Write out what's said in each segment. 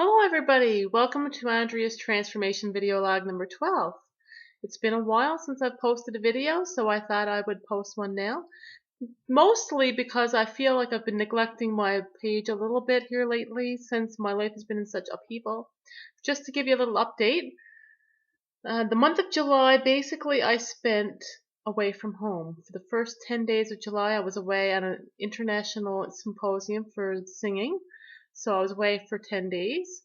Hello everybody! Welcome to Andrea's transformation video log number 12. It's been a while since I've posted a video, so I thought I would post one now. Mostly because I feel like I've been neglecting my page a little bit here lately since my life has been in such upheaval. Just to give you a little update, the month of July, basically I spent away from home. For the first 10 days of July, I was away at an international symposium for singing. So I was away for 10 days.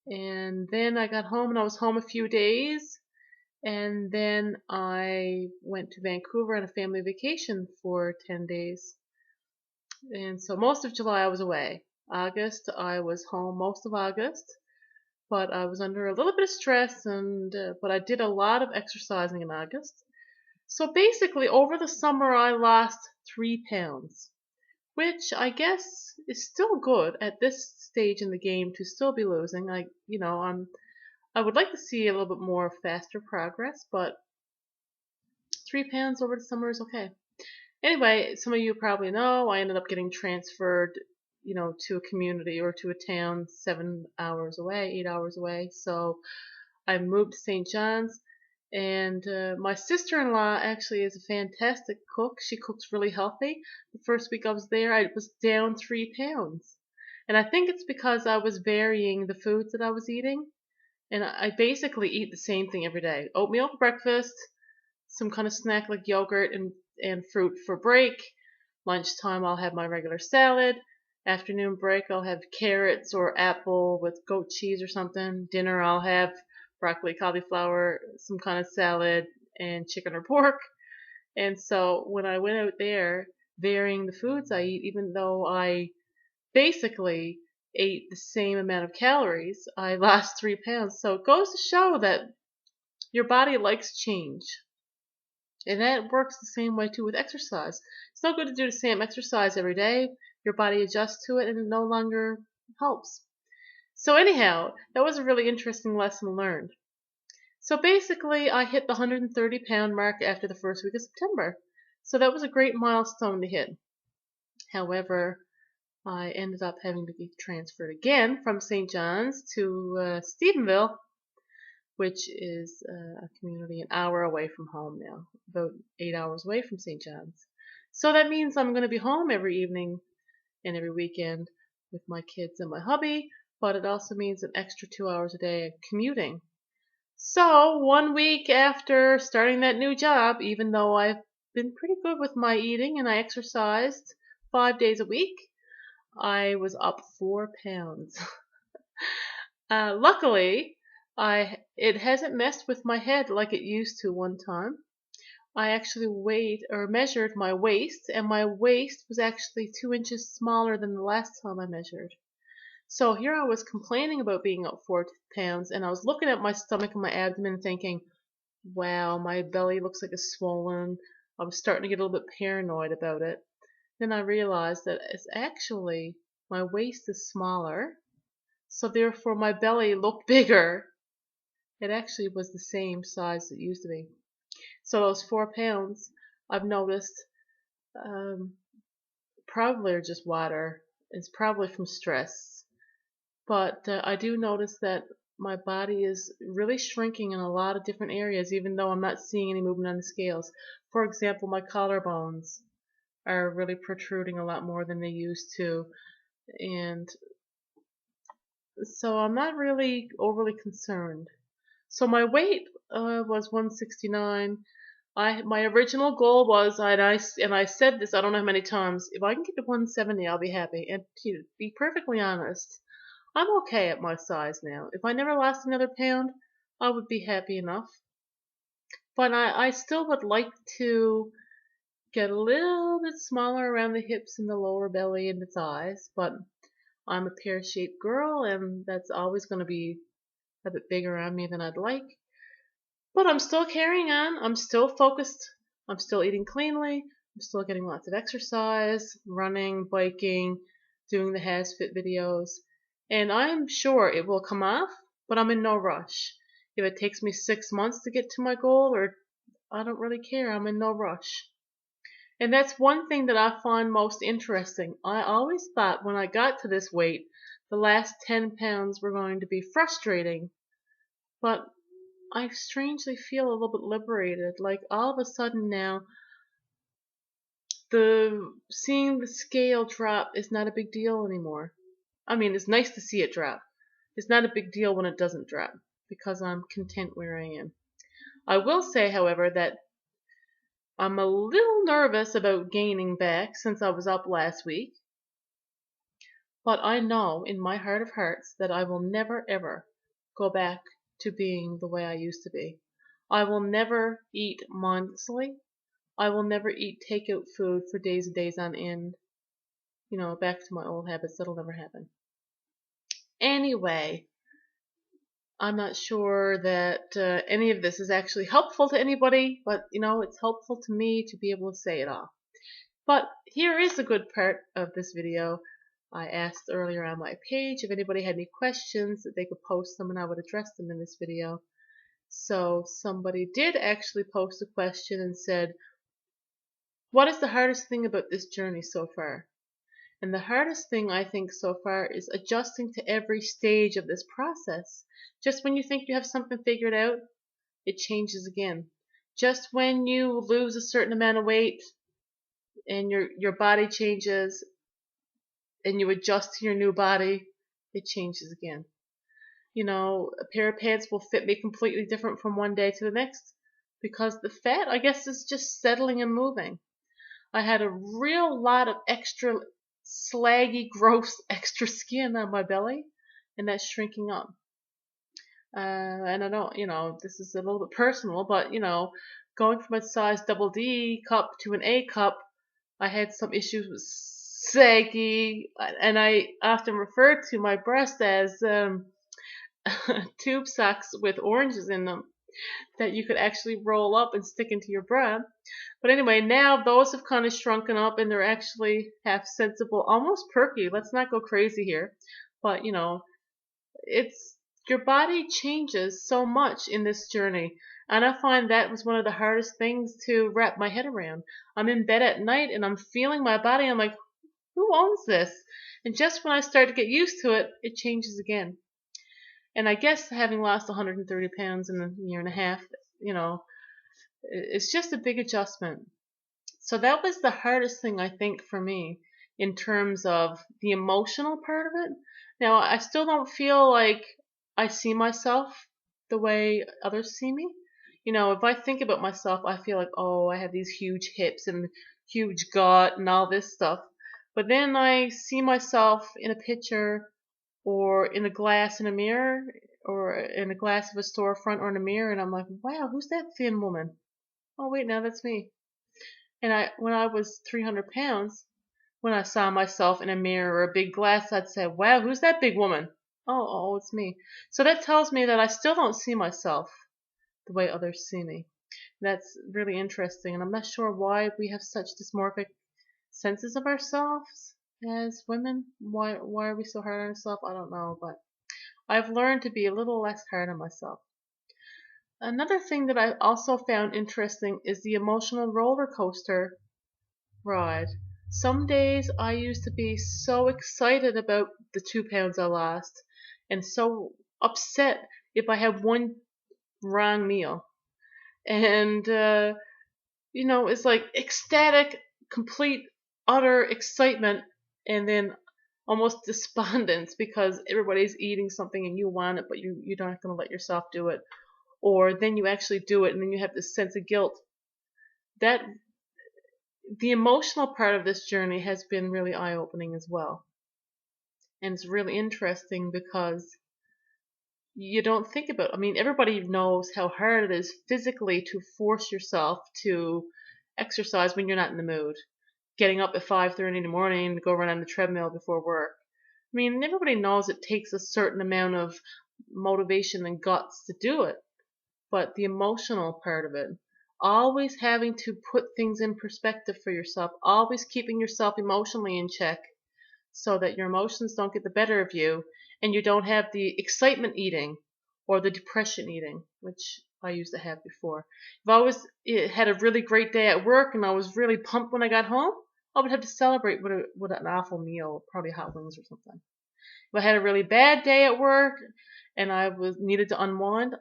And then I got home and I was home a few days. And then I went to Vancouver on a family vacation for 10 days. And so most of July I was away. August, I was home most of August. But I was under a little bit of stress, but I did a lot of exercising in August. So basically, over the summer, I lost 3 pounds, which I guess is still good at this stage in the game to still be losing. I would like to see a little bit more faster progress, but 3 pounds over the summer is okay. Anyway, some of you probably know I ended up getting transferred, to a community or to a town 7 hours away, 8 hours away. So I moved to St. John's, and my sister-in-law actually is a fantastic cook. She cooks really healthy. The first week I was there, I was down 3 pounds. And I think it's because I was varying the foods that I was eating. And I basically eat the same thing every day. Oatmeal for breakfast, some kind of snack like yogurt and fruit for break. Lunchtime I'll have my regular salad. Afternoon break I'll have carrots or apple with goat cheese or something. Dinner I'll have broccoli, cauliflower, some kind of salad, and chicken or pork. And so when I went out there, varying the foods I eat, even though I basically ate the same amount of calories, I lost 3 pounds. So it goes to show that your body likes change. And that works the same way too with exercise. It's not good to do the same exercise every day. Your body adjusts to it and it no longer helps. So anyhow, that was a really interesting lesson learned. So basically, I hit the 130-pound mark after the first week of September. So that was a great milestone to hit. However, I ended up having to be transferred again from St. John's to Stephenville, which is a community an hour away from home now, about 8 hours away from St. John's. So that means I'm going to be home every evening and every weekend with my kids and my hubby, but it also means an extra 2 hours a day of commuting. So 1 week after starting that new job, even though I've been pretty good with my eating and I exercised 5 days a week, I was up 4 pounds. Luckily, it hasn't messed with my head like it used to one time. I actually measured my waist, and my waist was actually 2 inches smaller than the last time I measured. So here I was complaining about being up 4 pounds, and I was looking at my stomach and my abdomen thinking, wow, my belly looks like it's swollen. I was starting to get a little bit paranoid about it. Then I realized that it's actually my waist is smaller, so therefore my belly looked bigger. It actually was the same size it used to be. So those 4 pounds, I've noticed, probably are just water. It's probably from stress. But I do notice that my body is really shrinking in a lot of different areas, even though I'm not seeing any movement on the scales. For example, my collarbones are really protruding a lot more than they used to. And so I'm not really overly concerned. So my weight was 169. My original goal was, and I said this I don't know how many times, if I can get to 170, I'll be happy. And to be perfectly honest, I'm okay at my size now. If I never lost another pound, I would be happy enough. But I still would like to get a little bit smaller around the hips and the lower belly and the thighs. But I'm a pear-shaped girl, and that's always going to be a bit bigger on me than I'd like. But I'm still carrying on. I'm still focused. I'm still eating cleanly. I'm still getting lots of exercise, running, biking, doing the HasFit videos. And I'm sure it will come off, but I'm in no rush. If it takes me 6 months to get to my goal, or I don't really care. I'm in no rush. And that's one thing that I find most interesting. I always thought when I got to this weight, the last 10 pounds were going to be frustrating. But I strangely feel a little bit liberated. Like all of a sudden now, seeing the scale drop is not a big deal anymore. I mean, it's nice to see it drop. It's not a big deal when it doesn't drop because I'm content where I am. I will say, however, that I'm a little nervous about gaining back since I was up last week, but I know in my heart of hearts that I will never ever go back to being the way I used to be. I will never eat mindlessly. I will never eat takeout food for days and days on end. You know, back to my old habits. That'll never happen. Anyway, I'm not sure that any of this is actually helpful to anybody, but you know, it's helpful to me to be able to say it all. But here is a good part of this video. I asked earlier on my page if anybody had any questions that they could post them and I would address them in this video. So somebody did actually post a question and said, what is the hardest thing about this journey so far? And the hardest thing I think so far is adjusting to every stage of this process. Just when you think you have something figured out, it changes again. Just when you lose a certain amount of weight and your body changes and you adjust to your new body, it changes again. You know, a pair of pants will fit me completely different from one day to the next because the fat, I guess, is just settling and moving. I had a real lot of extra slaggy, gross, extra skin on my belly, and that's shrinking up. And I don't, you know, this is a little bit personal, but, you know, going from a size double D cup to an A cup, I had some issues with saggy, and I often refer to my breast as tube socks with oranges in them that you could actually roll up and stick into your bra. But anyway, now those have kind of shrunken up and they're actually half sensible, almost perky. Let's not go crazy here. But, you know, it's your body changes so much in this journey. And I find that was one of the hardest things to wrap my head around. I'm in bed at night and I'm feeling my body. I'm like, who owns this? And just when I start to get used to it, it changes again. And I guess having lost 130 pounds in a year and a half, you know, it's just a big adjustment. So that was the hardest thing, I think, for me in terms of the emotional part of it. Now, I still don't feel like I see myself the way others see me. You know, if I think about myself, I feel like, oh, I have these huge hips and huge gut and all this stuff. But then I see myself in a picture or in a glass in a mirror or in a glass of a storefront or in a mirror, and I'm like, wow, who's that thin woman? Oh, wait, now that's me. And when I was 300 pounds, when I saw myself in a mirror or a big glass, I'd say, wow, who's that big woman? Oh, it's me. So that tells me that I still don't see myself the way others see me. That's really interesting, and I'm not sure why we have such dysmorphic senses of ourselves as women. Why are we so hard on ourselves? I don't know, but I've learned to be a little less hard on myself. Another thing that I also found interesting is the emotional roller coaster ride. Some days I used to be so excited about the 2 pounds I lost and so upset if I had one wrong meal. And, you know, it's like ecstatic, complete, utter excitement and then almost despondence because everybody's eating something and you want it, but you're not going to let yourself do it. Or then you actually do it and then you have this sense of guilt. That the emotional part of this journey has been really eye-opening as well. And it's really interesting because you don't think about, I mean, everybody knows how hard it is physically to force yourself to exercise when you're not in the mood. Getting up at 5:30 in the morning to go run on the treadmill before work. I mean, everybody knows it takes a certain amount of motivation and guts to do it. But the emotional part of it, always having to put things in perspective for yourself, always keeping yourself emotionally in check so that your emotions don't get the better of you and you don't have the excitement eating or the depression eating, which I used to have before. If I was had a really great day at work and I was really pumped when I got home, I would have to celebrate with an awful meal, probably hot wings or something. If I had a really bad day at work and I was needed to unwind,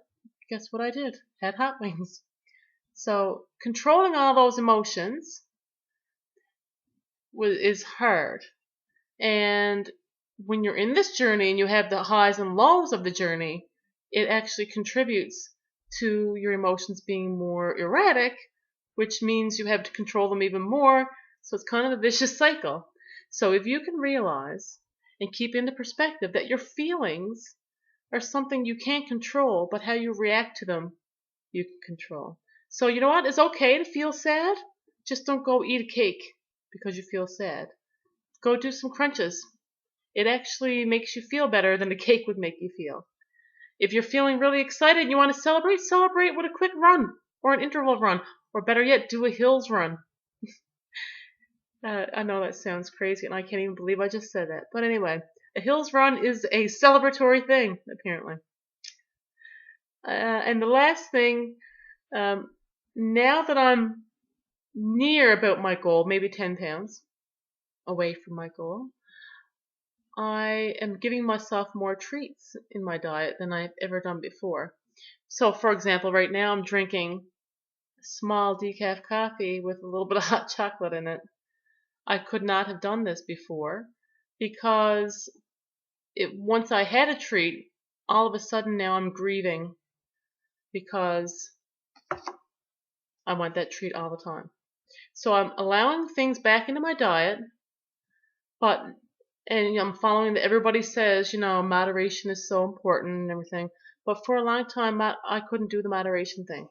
guess what I did? Had hot wings. So controlling all those emotions is hard. And when you're in this journey and you have the highs and lows of the journey, it actually contributes to your emotions being more erratic, which means you have to control them even more. So it's kind of a vicious cycle. So if you can realize and keep into perspective that your feelings are something you can't control, but how you react to them, you can control. So you know what? It's okay to feel sad. Just don't go eat a cake because you feel sad. Go do some crunches. It actually makes you feel better than the cake would make you feel. If you're feeling really excited and you want to celebrate, celebrate with a quick run or an interval run, or better yet, do a hills run. I know that sounds crazy and I can't even believe I just said that. But anyway, a hills run is a celebratory thing, apparently. And the last thing, now that I'm near about my goal, maybe 10 pounds away from my goal, I am giving myself more treats in my diet than I've ever done before. So, for example, right now I'm drinking a small decaf coffee with a little bit of hot chocolate in it. I could not have done this before because once I had a treat, all of a sudden now I'm grieving because I want that treat all the time. So I'm allowing things back into my diet, and I'm following that everybody says, moderation is so important and everything. But for a long time, I couldn't do the moderation thing.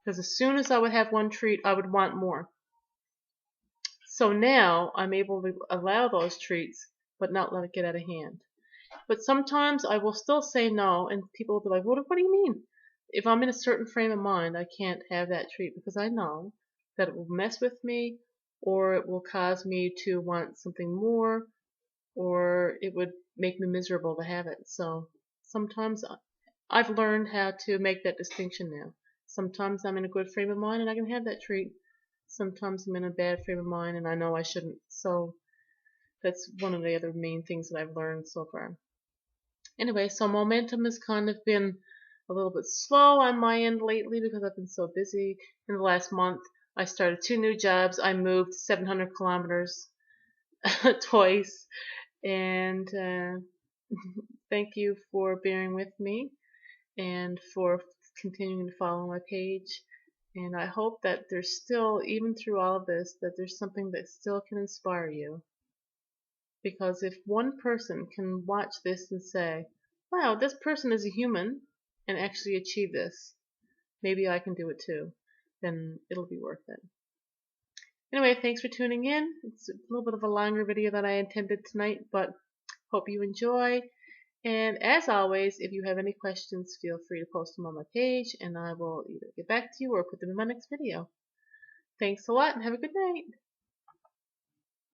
Because as soon as I would have one treat, I would want more. So now I'm able to allow those treats, but not let it get out of hand. But sometimes I will still say no, and people will be like, what do you mean? If I'm in a certain frame of mind, I can't have that treat because I know that it will mess with me, or it will cause me to want something more, or it would make me miserable to have it. So sometimes I've learned how to make that distinction now. Sometimes I'm in a good frame of mind and I can have that treat. Sometimes I'm in a bad frame of mind and I know I shouldn't. So that's one of the other main things that I've learned so far. Anyway, so momentum has kind of been a little bit slow on my end lately because I've been so busy. In the last month, I started 2 new jobs. I moved 700 kilometers twice. And thank you for bearing with me and for continuing to follow my page. And I hope that there's still, even through all of this, that there's something that still can inspire you. Because if one person can watch this and say, wow, this person is a human and actually achieve this, maybe I can do it too, then it'll be worth it. Anyway, thanks for tuning in. It's a little bit of a longer video than I intended tonight, but hope you enjoy. And as always, if you have any questions, feel free to post them on my page and I will either get back to you or put them in my next video. Thanks a lot and have a good night.